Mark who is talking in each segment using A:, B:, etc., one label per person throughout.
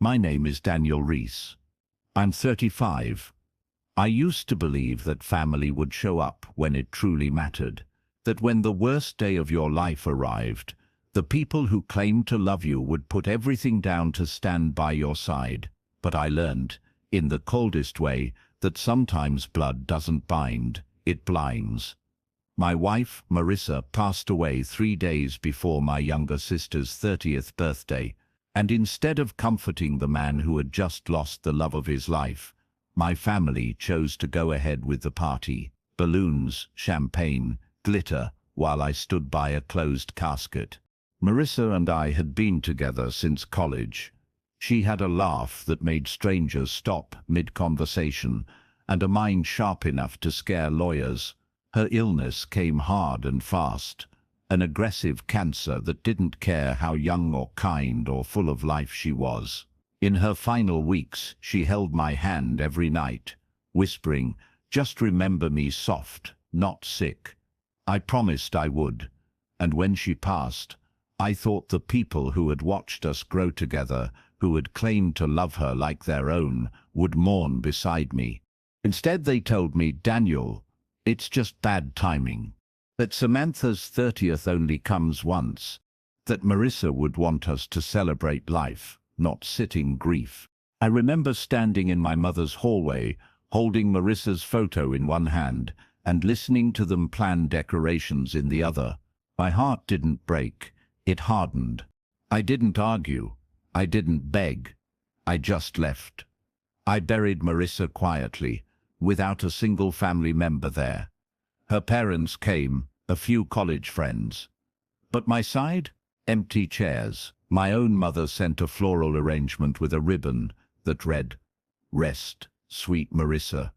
A: My name is Daniel Reese. I'm 35. I used to believe that family would show up when it truly mattered, that when the worst day of your life arrived, the people who claimed to love you would put everything down to stand by your side. But I learned, in the coldest way, that sometimes blood doesn't bind, it blinds. My wife, Marissa, passed away 3 days before my younger sister's 30th birthday, and instead of comforting the man who had just lost the love of his life, my family chose to go ahead with the party, balloons, champagne, glitter, while I stood by a closed casket. Marissa and I had been together since college. She had a laugh that made strangers stop mid-conversation, and a mind sharp enough to scare lawyers. Her illness came hard and fast, an aggressive cancer that didn't care how young or kind or full of life she was. In her final weeks, she held my hand every night, whispering, "Just remember me soft, not sick." I promised I would, and when she passed, I thought the people who had watched us grow together, who had claimed to love her like their own, would mourn beside me. Instead, they told me, "Daniel, it's just bad timing. That Samantha's 30th only comes once. That Marissa would want us to celebrate life, not sit in grief." I remember standing in my mother's hallway, holding Marissa's photo in one hand and listening to them plan decorations in the other. My heart didn't break, it hardened. I didn't argue, I didn't beg, I just left. I buried Marissa quietly, without a single family member there. Her parents came, a few college friends. But my side? Empty chairs. My own mother sent a floral arrangement with a ribbon that read, "Rest, sweet Marissa,"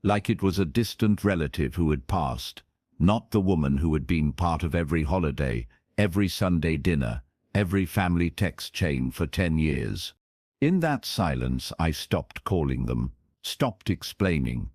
A: like it was a distant relative who had passed, not the woman who had been part of every holiday, every Sunday dinner, every family text chain for 10 years. In that silence, I stopped calling them, stopped explaining.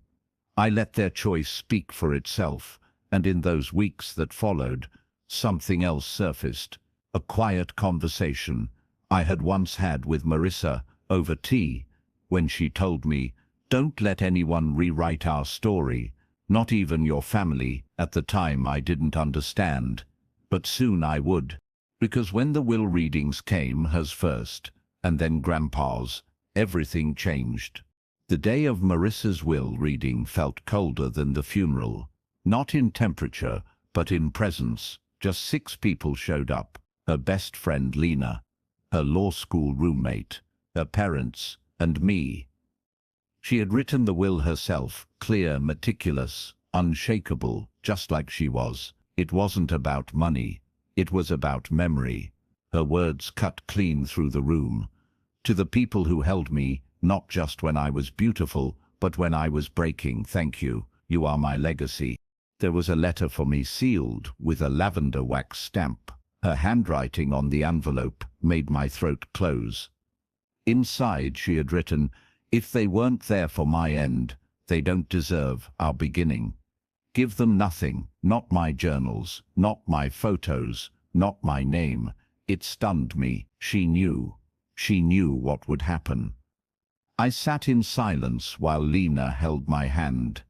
A: I let their choice speak for itself, and in those weeks that followed, something else surfaced. A quiet conversation I had once had with Marissa over tea, when she told me, "Don't let anyone rewrite our story, not even your family." At the time I didn't understand, but soon I would, because when the will readings came, hers first, and then Grandpa's, everything changed. The day of Marissa's will reading felt colder than the funeral. Not in temperature, but in presence. Just 6 people showed up. Her best friend Lena, her law school roommate, her parents, and me. She had written the will herself, clear, meticulous, unshakable, just like she was. It wasn't about money. It was about memory. Her words cut clean through the room. To the people who held me, not just when I was beautiful, but when I was breaking, thank you. You are my legacy. There was a letter for me sealed with a lavender wax stamp. Her handwriting on the envelope made my throat close. Inside she had written, "If they weren't there for my end, they don't deserve our beginning. Give them nothing, not my journals, not my photos, not my name." It stunned me. She knew. She knew what would happen. I sat in silence while Lena held my hand.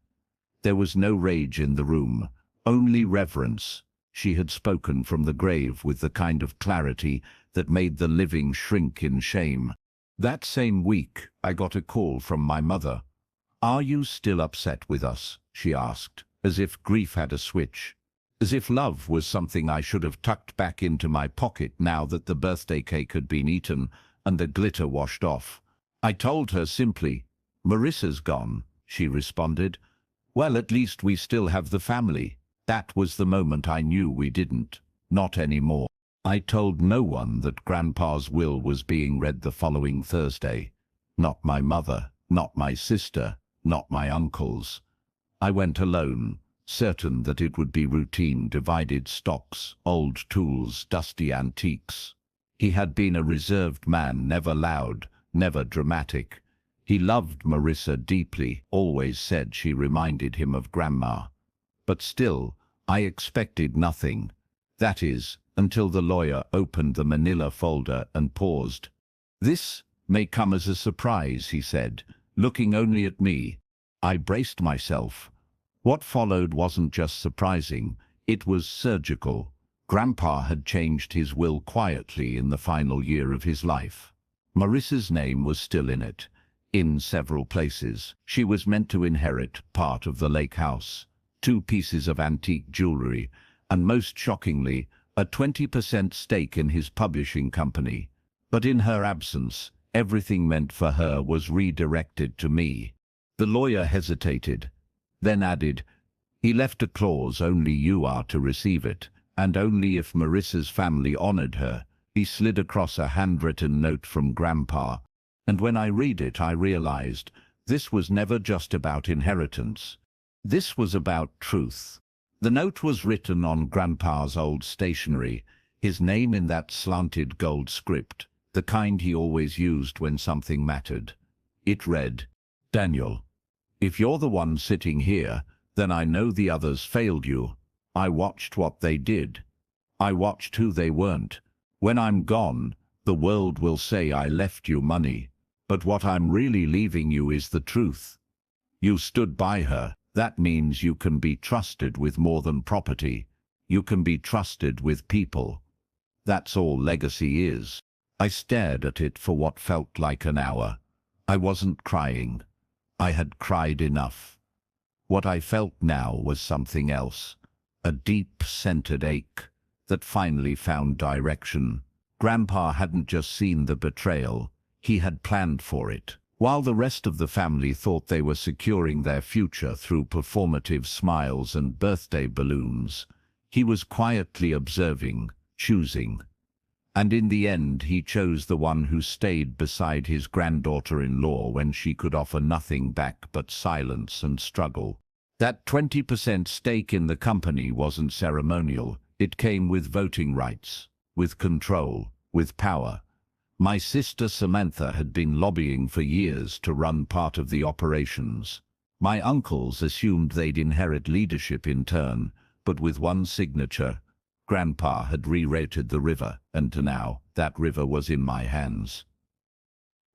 A: There was no rage in the room, only reverence. She had spoken from the grave with the kind of clarity that made the living shrink in shame. That same week, I got a call from my mother. "Are you still upset with us?" she asked, as if grief had a switch. As if love was something I should have tucked back into my pocket now that the birthday cake had been eaten and the glitter washed off. I told her simply, "Marissa's gone," she responded. "Well, at least we still have the family." That was the moment I knew we didn't. Not anymore. I told no one that Grandpa's will was being read the following Thursday. Not my mother, not my sister, not my uncles. I went alone, certain that it would be routine, divided stocks, old tools, dusty antiques. He had been a reserved man, never loud, never dramatic. He loved Marissa deeply, always said she reminded him of Grandma. But still, I expected nothing. That is, until the lawyer opened the manila folder and paused. "This may come as a surprise," he said, looking only at me. I braced myself. What followed wasn't just surprising, it was surgical. Grandpa had changed his will quietly in the final year of his life. Marissa's name was still in it, in several places. She was meant to inherit part of the lake house, 2 pieces of antique jewelry, and most shockingly, a 20% stake in his publishing company. But in her absence, everything meant for her was redirected to me. The lawyer hesitated, then added, "He left a clause only you are to receive it, and only if Marissa's family honored her." He slid across a handwritten note from Grandpa, and when I read it I realized this was never just about inheritance. This was about truth. The note was written on Grandpa's old stationery, his name in that slanted gold script, the kind he always used when something mattered. It read, "Daniel, if you're the one sitting here, then I know the others failed you. I watched what they did. I watched who they weren't. When I'm gone, the world will say I left you money. But what I'm really leaving you is the truth. You stood by her. That means you can be trusted with more than property. You can be trusted with people. That's all legacy is." I stared at it for what felt like an hour. I wasn't crying. I had cried enough. What I felt now was something else, a deep-centered ache that finally found direction. Grandpa hadn't just seen the betrayal, he had planned for it. While the rest of the family thought they were securing their future through performative smiles and birthday balloons, he was quietly observing, choosing. And in the end he chose the one who stayed beside his granddaughter-in-law when she could offer nothing back but silence and struggle. That 20% stake in the company wasn't ceremonial. It came with voting rights, with control, with power. My sister Samantha had been lobbying for years to run part of the operations. My uncles assumed they'd inherit leadership in turn, but with one signature. Grandpa had re-rated the river, and now that river was in my hands.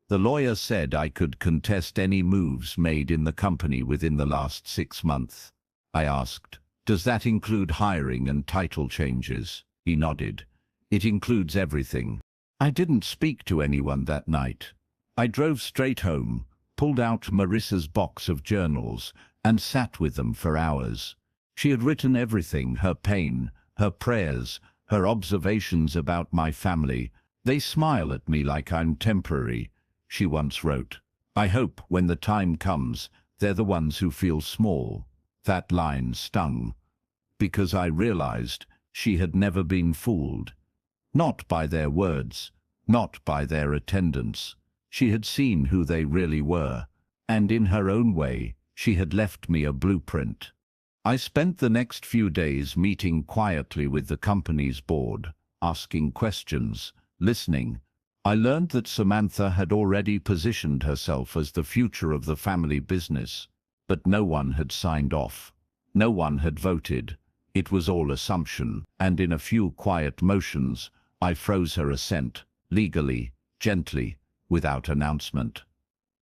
A: The lawyer said I could contest any moves made in the company within the last 6 months. I asked, "Does that include hiring and title changes?" He nodded. "It includes everything." I didn't speak to anyone that night. I drove straight home, pulled out Marissa's box of journals, and sat with them for hours. She had written everything, her pain, her prayers, her observations about my family. "They smile at me like I'm temporary," she once wrote. "I hope when the time comes, they're the ones who feel small." That line stung, because I realized she had never been fooled. Not by their words, not by their attendance. She had seen who they really were, and in her own way, she had left me a blueprint. I spent the next few days meeting quietly with the company's board, asking questions, listening. I learned that Samantha had already positioned herself as the future of the family business, but no one had signed off. No one had voted. It was all assumption, and in a few quiet motions, I froze her assent, legally, gently, without announcement.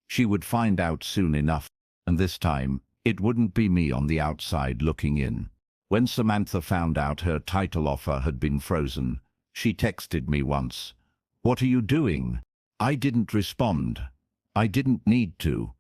A: She would find out soon enough, and this time, it wouldn't be me on the outside looking in. When Samantha found out her title offer had been frozen, she texted me once, "What are you doing?" I didn't respond. I didn't need to.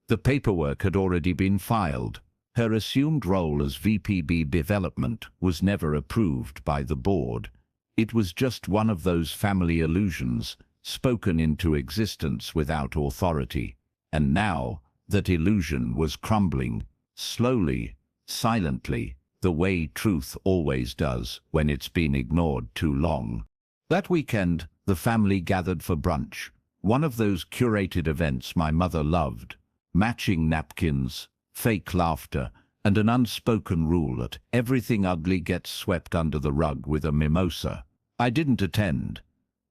A: The paperwork had already been filed. Her assumed role as VP development was never approved by the board. It was just one of those family illusions, spoken into existence without authority. And now, that illusion was crumbling, slowly, silently, the way truth always does when it's been ignored too long. That weekend, the family gathered for brunch, one of those curated events my mother loved. Matching napkins, fake laughter, and an unspoken rule that everything ugly gets swept under the rug with a mimosa. I didn't attend,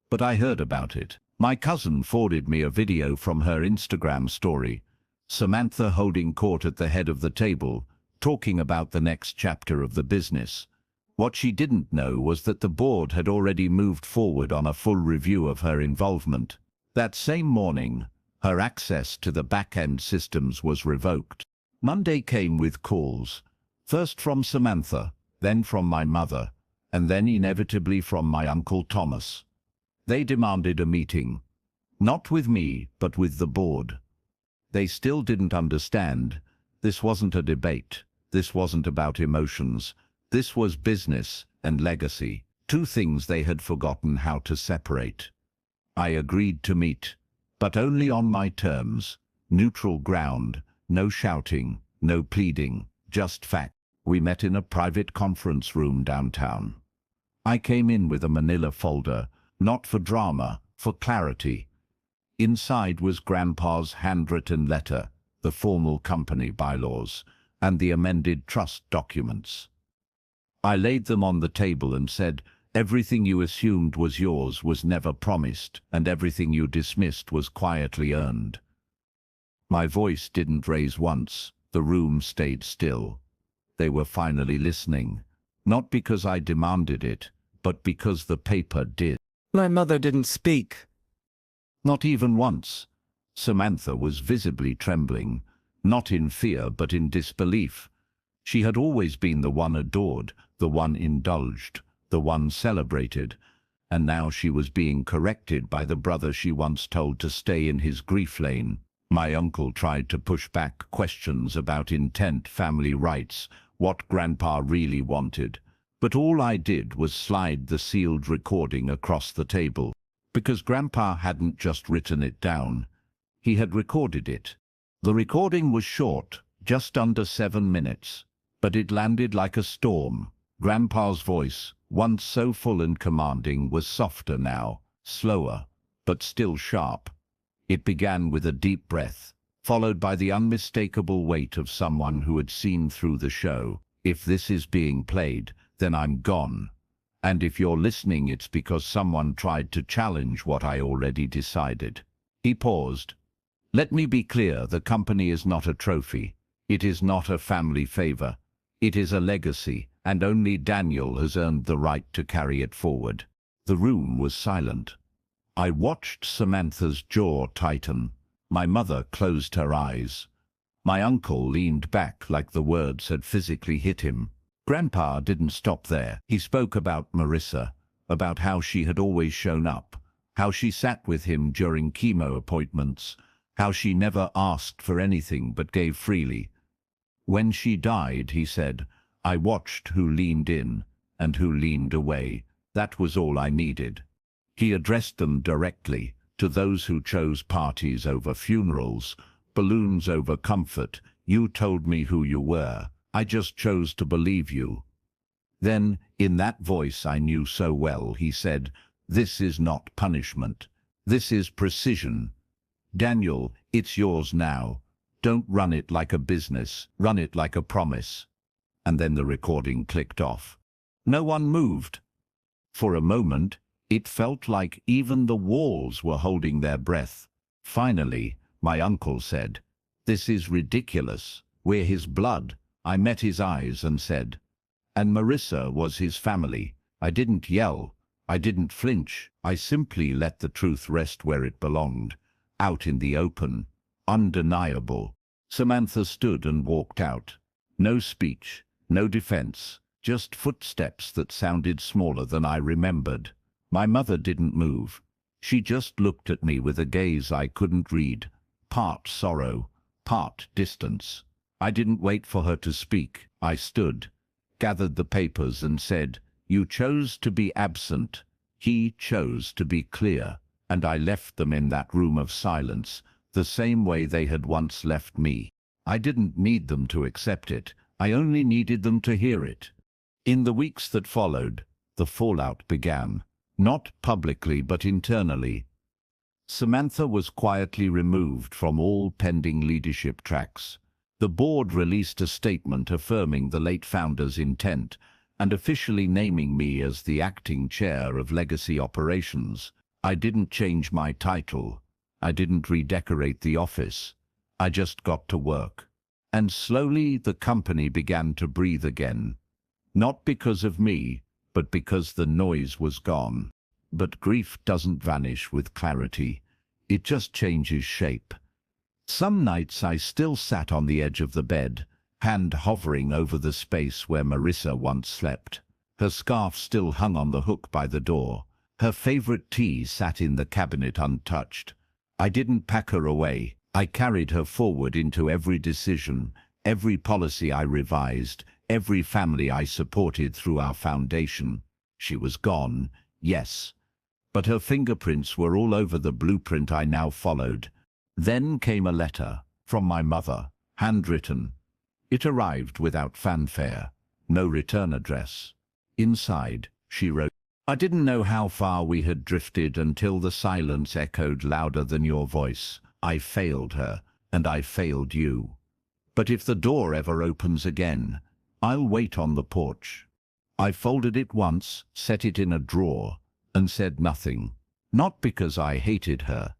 A: but I heard about it. My cousin forwarded me a video from her Instagram story. Samantha holding court at the head of the table, talking about the next chapter of the business. What she didn't know was that the board had already moved forward on a full review of her involvement. That same morning, her access to the back-end systems was revoked. Monday came with calls, first from Samantha, then from my mother, and then inevitably from my Uncle Thomas. They demanded a meeting, not with me, but with the board. They still didn't understand. This wasn't a debate. This wasn't about emotions. This was business and legacy, two things they had forgotten how to separate. I agreed to meet, but only on my terms. Neutral ground, no shouting, no pleading, just fact. We met in a private conference room downtown. I came in with a manila folder, not for drama, for clarity. Inside was Grandpa's handwritten letter, the formal company bylaws, and the amended trust documents. I laid them on the table and said, everything you assumed was yours was never promised, and everything you dismissed was quietly earned. My voice didn't raise once. The room stayed still. They were finally listening, not because I demanded it, but because the paper did.
B: My mother didn't speak.
A: Not even once. Samantha was visibly trembling, not in fear but in disbelief. She had always been the one adored, the one indulged, the one celebrated, and now she was being corrected by the brother she once told to stay in his grief lane. My uncle tried to push back questions about intent, family rights, what Grandpa really wanted, but all I did was slide the sealed recording across the table. Because Grandpa hadn't just written it down, he had recorded it. The recording was short, just under 7 minutes, but it landed like a storm. Grandpa's voice, once so full and commanding, was softer now, slower, but still sharp. It began with a deep breath, followed by the unmistakable weight of someone who had seen through the show. If this is being played, then I'm gone. And if you're listening, it's because someone tried to challenge what I already decided. He paused. Let me be clear, the company is not a trophy. It is not a family favor. It is a legacy, and only Daniel has earned the right to carry it forward. The room was silent. I watched Samantha's jaw tighten. My mother closed her eyes. My uncle leaned back like the words had physically hit him. Grandpa didn't stop there. He spoke about Marissa, about how she had always shown up, how she sat with him during chemo appointments, how she never asked for anything but gave freely. When she died, he said, I watched who leaned in and who leaned away. That was all I needed. He addressed them directly, to those who chose parties over funerals, balloons over comfort. You told me who you were. I just chose to believe you. Then, in that voice I knew so well, he said, this is not punishment. This is precision. Daniel, it's yours now. Don't run it like a business. Run it like a promise. And then the recording clicked off. No one moved. For a moment, it felt like even the walls were holding their breath. Finally, my uncle said, this is ridiculous. We're his blood. I met his eyes and said, and Marissa was his family. I didn't yell. I didn't flinch. I simply let the truth rest where it belonged, out in the open, undeniable. Samantha stood and walked out. No speech, no defense, just footsteps that sounded smaller than I remembered. My mother didn't move. She just looked at me with a gaze I couldn't read, part sorrow, part distance. I didn't wait for her to speak. I stood, gathered the papers and said, you chose to be absent. He chose to be clear. And I left them in that room of silence, the same way they had once left me. I didn't need them to accept it. I only needed them to hear it. In the weeks that followed, the fallout began, not publicly but internally. Samantha was quietly removed from all pending leadership tracks. The board released a statement affirming the late founder's intent and officially naming me as the acting chair of legacy operations. I didn't change my title. I didn't redecorate the office. I just got to work. And slowly the company began to breathe again. Not because of me, but because the noise was gone. But grief doesn't vanish with clarity. It just changes shape. Some nights I still sat on the edge of the bed, hand hovering over the space where Marissa once slept. Her scarf still hung on the hook by the door. Her favorite tea sat in the cabinet untouched. I didn't pack her away. I carried her forward into every decision, every policy I revised, every family I supported through our foundation. She was gone, yes, but her fingerprints were all over the blueprint I now followed. Then came a letter from my mother, handwritten. It arrived without fanfare, no return address. Inside, she wrote, "I didn't know how far we had drifted until the silence echoed louder than your voice. I failed her, and I failed you. But if the door ever opens again, I'll wait on the porch." I folded it once, set it in a drawer, and said nothing. Not because I hated her,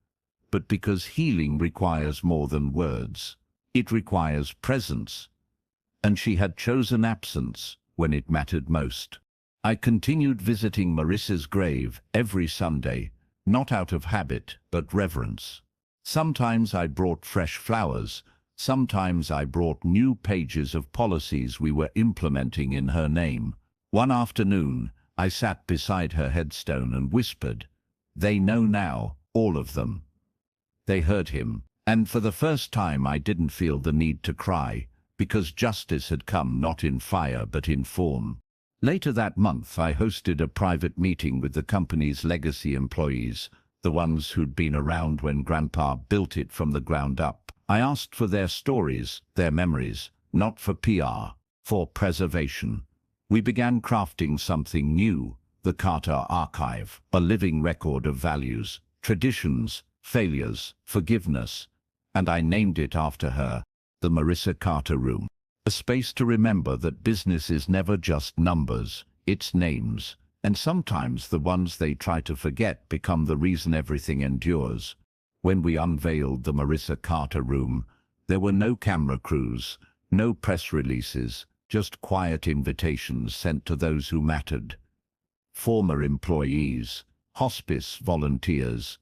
A: but because healing requires more than words. It requires presence. And she had chosen absence when it mattered most. I continued visiting Marissa's grave every Sunday, not out of habit, but reverence. Sometimes I brought fresh flowers. Sometimes I brought new pages of policies we were implementing in her name. One afternoon, I sat beside her headstone and whispered, "They know now, all of them." They heard him, and for the first time I didn't feel the need to cry, because justice had come not in fire but in form. Later that month I hosted a private meeting with the company's legacy employees, the ones who'd been around when Grandpa built it from the ground up. I asked for their stories, their memories, not for PR, for preservation. We began crafting something new, the Carter Archive, a living record of values, traditions, failures, forgiveness, and I named it after her, the Marissa Carter Room. A space to remember that business is never just numbers, it's names, and sometimes the ones they try to forget become the reason everything endures. When we unveiled the Marissa Carter Room, there were no camera crews, no press releases, just quiet invitations sent to those who mattered. Former employees, hospice volunteers,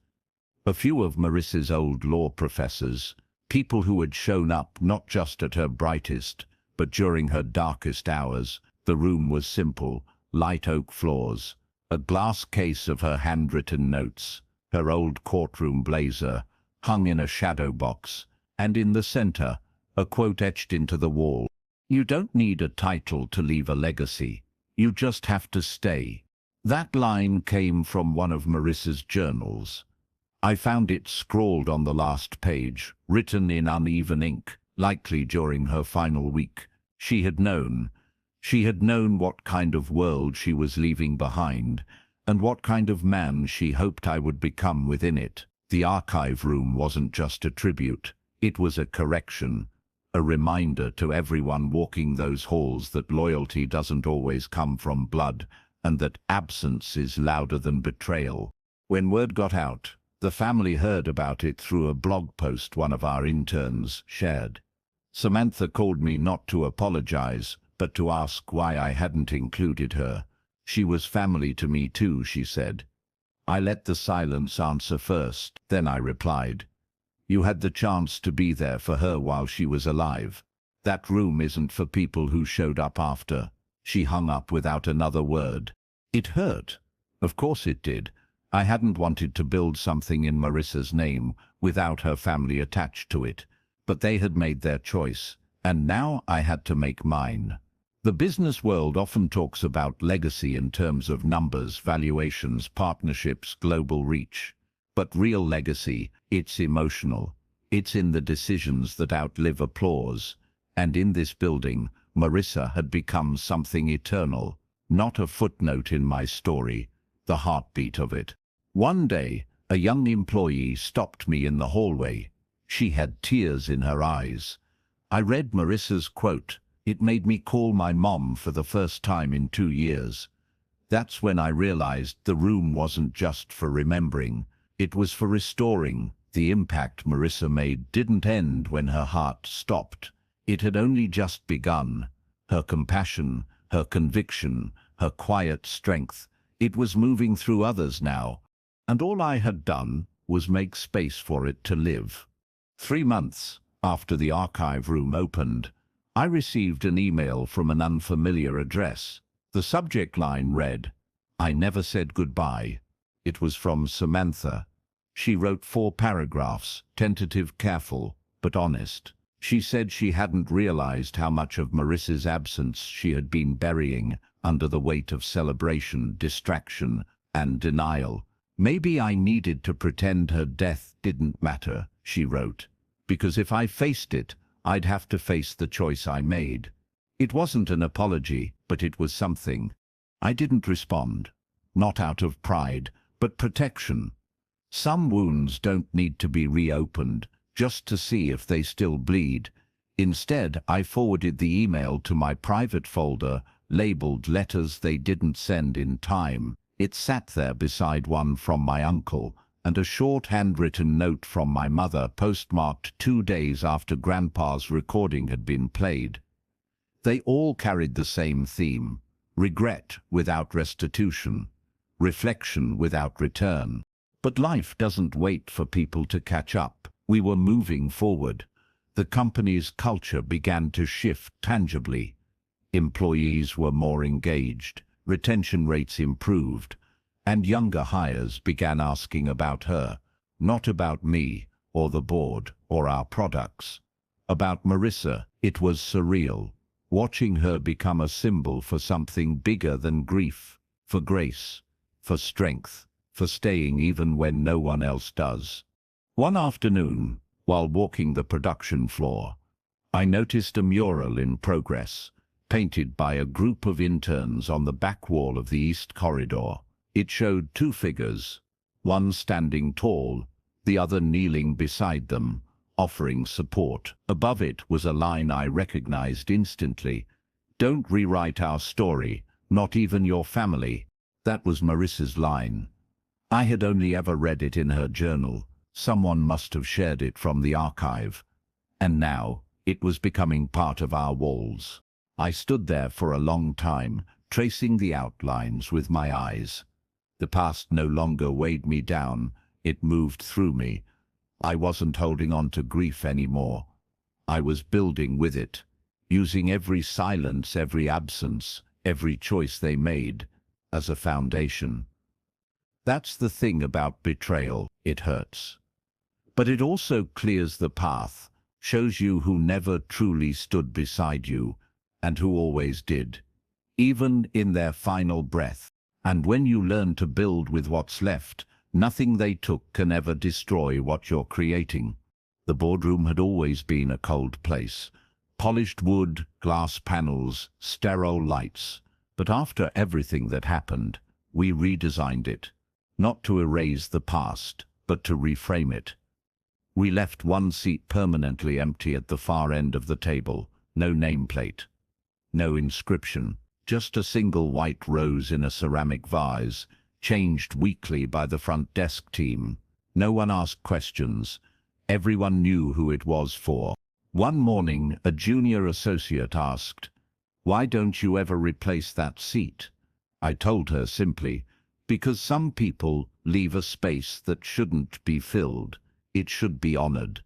A: a few of Marissa's old law professors, people who had shown up not just at her brightest, but during her darkest hours. The room was simple, light oak floors, a glass case of her handwritten notes, her old courtroom blazer, hung in a shadow box, and in the center, a quote etched into the wall. "You don't need a title to leave a legacy. You just have to stay." That line came from one of Marissa's journals. I found it scrawled on the last page, written in uneven ink, likely during her final week. She had known what kind of world she was leaving behind, and what kind of man she hoped I would become within it. The archive room wasn't just a tribute, it was a correction, a reminder to everyone walking those halls that loyalty doesn't always come from blood, and that absence is louder than betrayal. When word got out, the family heard about it through a blog post one of our interns shared. Samantha called me not to apologize, but to ask why I hadn't included her. She was family to me too, she said. I let the silence answer first, then I replied, "You had the chance to be there for her while she was alive. That room isn't for people who showed up after." She hung up without another word. It hurt. Of course it did. I hadn't wanted to build something in Marissa's name without her family attached to it, but they had made their choice, and now I had to make mine. The business world often talks about legacy in terms of numbers, valuations, partnerships, global reach. But real legacy, it's emotional. It's in the decisions that outlive applause. And in this building, Marissa had become something eternal, not a footnote in my story, the heartbeat of it. One day, a young employee stopped me in the hallway. She had tears in her eyes. I read Marissa's quote. It made me call my mom for the first time in 2 years. That's when I realized the room wasn't just for remembering. It was for restoring. The impact Marissa made didn't end when her heart stopped. It had only just begun. Her compassion, her conviction, her quiet strength. It was moving through others now. And all I had done was make space for it to live. 3 months after the archive room opened, I received an email from an unfamiliar address. The subject line read, "I never said goodbye." It was from Samantha. She wrote 4 paragraphs, tentative, careful, but honest. She said she hadn't realized how much of Marissa's absence she had been burying under the weight of celebration, distraction, and denial. "Maybe I needed to pretend her death didn't matter," she wrote, "because if I faced it, I'd have to face the choice I made." It wasn't an apology, but it was something. I didn't respond, not out of pride, but protection. Some wounds don't need to be reopened just to see if they still bleed. Instead, I forwarded the email to my private folder, labeled "Letters They Didn't Send in Time." It sat there beside one from my uncle and a short handwritten note from my mother, postmarked 2 days after Grandpa's recording had been played. They all carried the same theme: regret without restitution, reflection without return. But life doesn't wait for people to catch up. We were moving forward. The company's culture began to shift tangibly. Employees were more engaged, retention rates improved, and younger hires began asking about her, not about me or the board or our products. About Marissa. It was surreal, watching her become a symbol for something bigger than grief, for grace, for strength, for staying even when no one else does. One afternoon, while walking the production floor, I noticed a mural in progress, painted by a group of interns on the back wall of the East Corridor. It showed 2 figures, one standing tall, the other kneeling beside them, offering support. Above it was a line I recognized instantly: "Don't rewrite our story, not even your family." That was Marissa's line. I had only ever read it in her journal. Someone must have shared it from the archive. And now, it was becoming part of our walls. I stood there for a long time, tracing the outlines with my eyes. The past no longer weighed me down, it moved through me. I wasn't holding on to grief anymore. I was building with it, using every silence, every absence, every choice they made as a foundation. That's the thing about betrayal: it hurts. But it also clears the path, shows you who never truly stood beside you, and who always did, even in their final breath. And when you learn to build with what's left, nothing they took can ever destroy what you're creating. The boardroom had always been a cold place. Polished wood, glass panels, sterile lights. But after everything that happened, we redesigned it. Not to erase the past, but to reframe it. We left one seat permanently empty at the far end of the table. No nameplate, no inscription. Just a single white rose in a ceramic vase, changed weekly by the front desk team. No one asked questions. Everyone knew who it was for. One morning, a junior associate asked, "Why don't you ever replace that seat?" I told her simply, "Because some people leave a space that shouldn't be filled. It should be honored."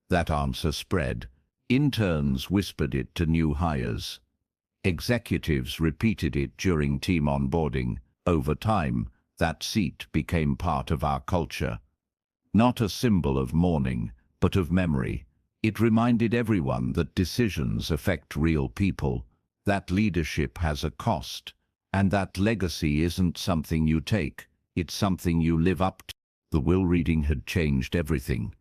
A: That answer spread. Interns whispered it to new hires. Executives repeated it during team onboarding. Over time, that seat became part of our culture. Not a symbol of mourning, but of memory. It reminded everyone that decisions affect real people, that leadership has a cost, and that legacy isn't something you take, it's something you live up to. The will reading had changed everything.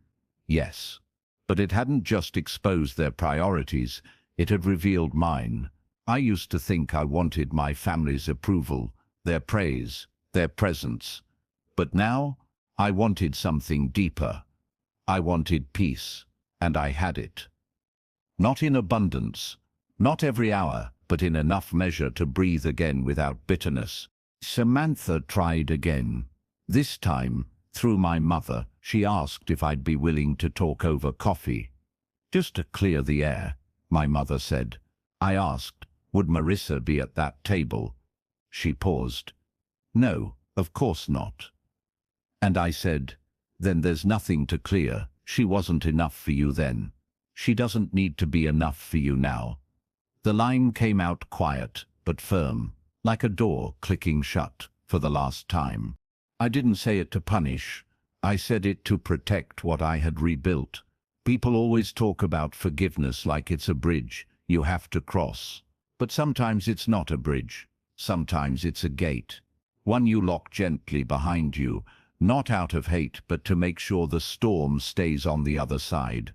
A: Yes. But it hadn't just exposed their priorities, it had revealed mine. I used to think I wanted my family's approval, their praise, their presence. But now, I wanted something deeper. I wanted peace, and I had it. Not in abundance, not every hour, but in enough measure to breathe again without bitterness. Samantha tried again. This time, through my mother, she asked if I'd be willing to talk over coffee. "Just to clear the air," my mother said. I asked, would Marissa be at that table? She paused. "No, of course not." And I said, then there's nothing to clear. She wasn't enough for you then. She doesn't need to be enough for you now. The line came out quiet, but firm, like a door clicking shut for the last time. I didn't say it to punish. I said it to protect what I had rebuilt. People always talk about forgiveness like it's a bridge you have to cross. But sometimes it's not a bridge. Sometimes it's a gate. One you lock gently behind you, not out of hate, but to make sure the storm stays on the other side.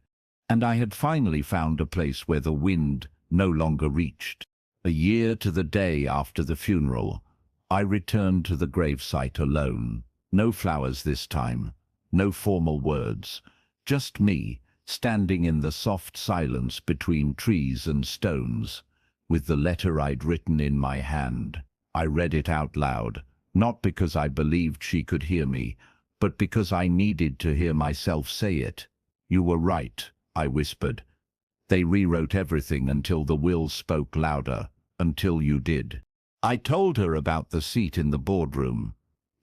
A: And I had finally found a place where the wind no longer reached. A year to the day after the funeral, I returned to the gravesite alone. No flowers this time, no formal words, just me, standing in the soft silence between trees and stones, with the letter I'd written in my hand. I read it out loud, not because I believed she could hear me, but because I needed to hear myself say it. "You were right," I whispered. "They rewrote everything until the will spoke louder, until you did." I told her about the seat in the boardroom,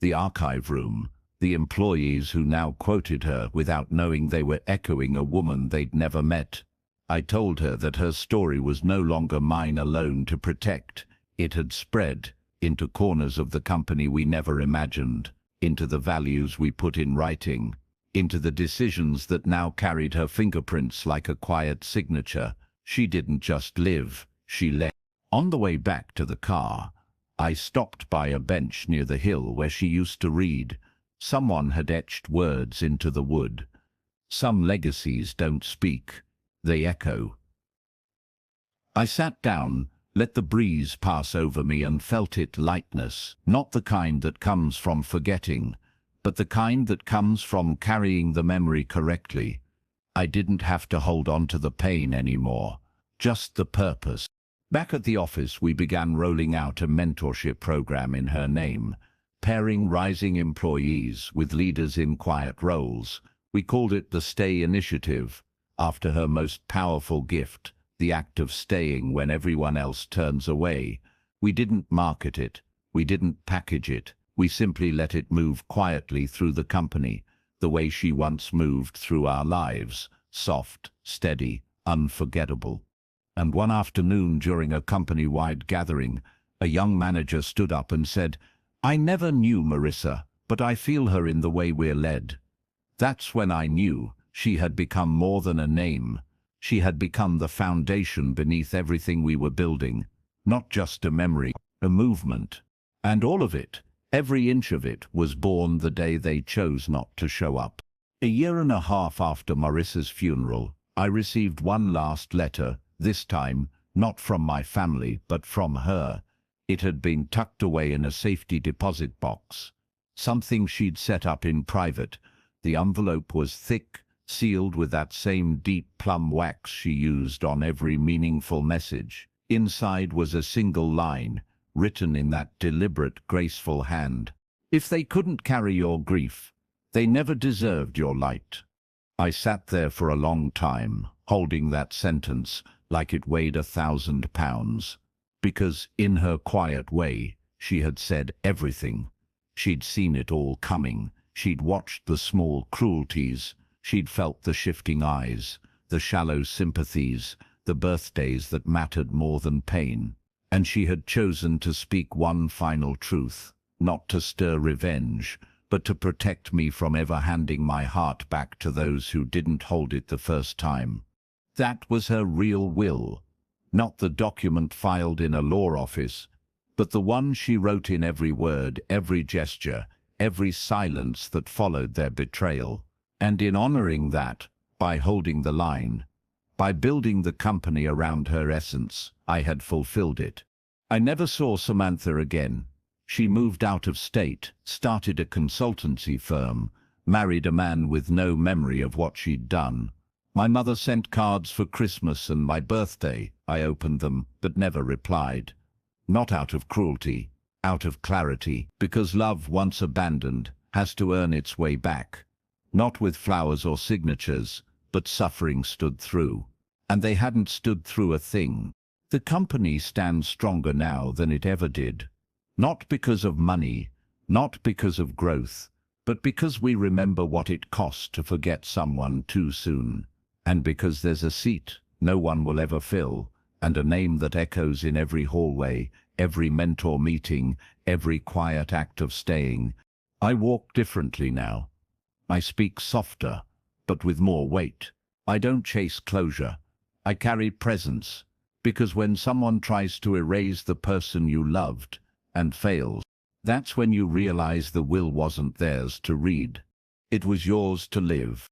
A: the archive room, the employees who now quoted her without knowing they were echoing a woman they'd never met. I told her that her story was no longer mine alone to protect. It had spread into corners of the company we never imagined, into the values we put in writing, into the decisions that now carried her fingerprints like a quiet signature. She didn't just live, she led. On the way back to the car, I stopped by a bench near the hill where she used to read. Someone had etched words into the wood. Some legacies don't speak, they echo. I sat down, let the breeze pass over me, and felt its lightness, not the kind that comes from forgetting, but the kind that comes from carrying the memory correctly. I didn't have to hold on to the pain anymore, just the purpose. Back at the office, we began rolling out a mentorship program in her name, pairing rising employees with leaders in quiet roles. We called it the Stay Initiative, after her most powerful gift, the act of staying when everyone else turns away. We didn't market it, we didn't package it, we simply let it move quietly through the company, the way she once moved through our lives, soft, steady, unforgettable. And one afternoon during a company-wide gathering, a young manager stood up and said, "I never knew Marissa, but I feel her in the way we're led." That's when I knew she had become more than a name. She had become the foundation beneath everything we were building, not just a memory, a movement. And all of it, every inch of it, was born the day they chose not to show up. A year and a half after Marissa's funeral, I received one last letter, this time not from my family, but from her. It had been tucked away in a safety deposit box, something she'd set up in private. The envelope was thick, sealed with that same deep plum wax she used on every meaningful message. Inside was a single line, written in that deliberate, graceful hand. "If they couldn't carry your grief, they never deserved your light." I sat there for a long time, holding that sentence like it weighed 1,000 pounds. Because, in her quiet way, she had said everything. She'd seen it all coming. She'd watched the small cruelties. She'd felt the shifting eyes, the shallow sympathies, the birthdays that mattered more than pain. And she had chosen to speak one final truth, not to stir revenge, but to protect me from ever handing my heart back to those who didn't hold it the first time. That was her real will, not the document filed in a law office, but the one she wrote in every word, every gesture, every silence that followed their betrayal. And in honoring that, by holding the line, by building the company around her essence, I had fulfilled it. I never saw Samantha again. She moved out of state, started a consultancy firm, married a man with no memory of what she'd done. My mother sent cards for Christmas and my birthday. I opened them, but never replied. Not out of cruelty, out of clarity, because love, once abandoned, has to earn its way back. Not with flowers or signatures, but suffering stood through. And they hadn't stood through a thing. The company stands stronger now than it ever did. Not because of money, not because of growth, but because we remember what it cost to forget someone too soon, and because there's a seat no one will ever fill, and a name that echoes in every hallway, every mentor meeting, every quiet act of staying. I walk differently now. I speak softer, but with more weight. I don't chase closure. I carry presence, because when someone tries to erase the person you loved and fails, that's when you realize the will wasn't theirs to read. It was yours to live.